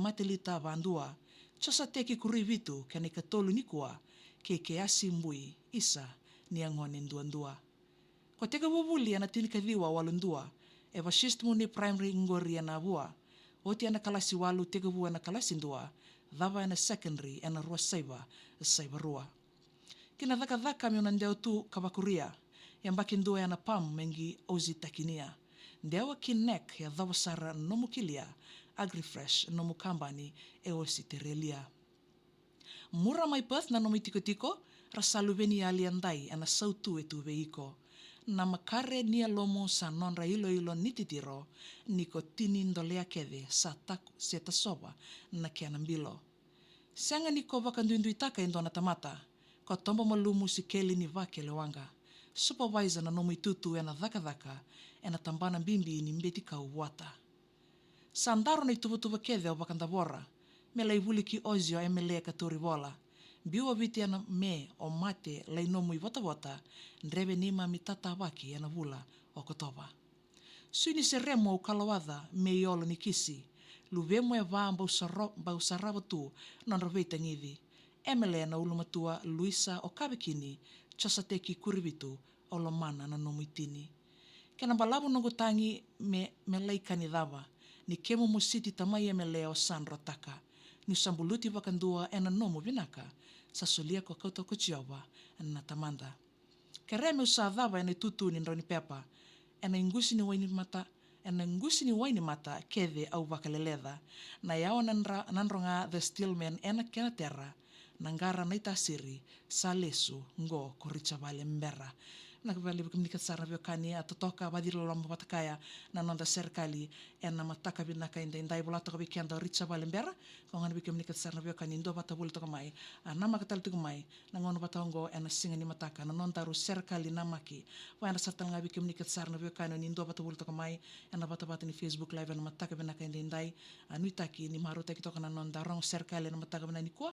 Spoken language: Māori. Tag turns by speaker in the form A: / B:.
A: matelita vandua, chosa teki kurivitu kani katolu nikua, ke asimbui isa ni angonin duandua. Ko teka wawuli ana tini kadhiwa walundua, eva shistmu ni primary ngori ana vua, oti ana kalasi walu teka vua ana kalasi ndua, dhava ana secondary ana rua saiva rua. Kina dhaka mi unandeo tu kabakuria, yang bakin dua ana pam mengi ozi takinia. Ndewa kinek ya dhava sara nomu kilia, agrifresh nomu kambani osi terelia. Mura mai Perth na nomu tiko-tiko, rasalu veni aliandai ana sautu etu veiko. Na makare nia lomo sa nonra ilo nititiro, niko tini ndolea kede sa taku seta soba na kianambilo. Senga niko vakandundui taka indona tamata, ko tomba malumu si keli ni vake lewanga. Supervisor na nomu itutu ena dhaka ena tambana bimbi ni mbeti kau wata. Sandaro na ituva kede o vakandavora, me lai vuli ki ozio emele katuri vola. Biua viti ana me o mate lai nomu i vota, ndreve nima mi tata waki ena vula o kotoba. Suni se remo o kalawada me iolo ni kisi, luvemo e vaa bausarava tu non raveita ngivi. Emele na ulumatua Luisa o kabekini, chosa teki kurivitu o lomana na nomu itini. Kena balabu nungu tangi me laikani dhava, ni kemo musiti tamai emele o Sandro taka. Ni sambuluti vakandua ena nomu vinaka, sa solia ko kauta kuchiova na tamanda. Kereme usadhava ena tutu ni nroni pepa, ena ingusi ni waini mata kede au vakaleleda, na yao nanronga the stillman ena kena terra, nangara na itasiri sa lesu ngo koricha vale mbera. Nakavali bukamnika sarna viokani atotoka vadilo lomba patakaya na nonda serikali ena mataka binaka indai bulato ka bikianda richa vale mbera ko ngana bukamnika sarna viokani ndo bata bulto kamai nama katal tu kamai na ngono batongo ena singa ni mataka na nonda ru serikali namaki wa ena sarta ngabi bukamnika sarna viokani ni ndo bata bulto kamai ena bata ni Facebook live ena mataka binaka indai anuitaki ni maruta kitoka na nonda rong serikali ena mataka binani kwa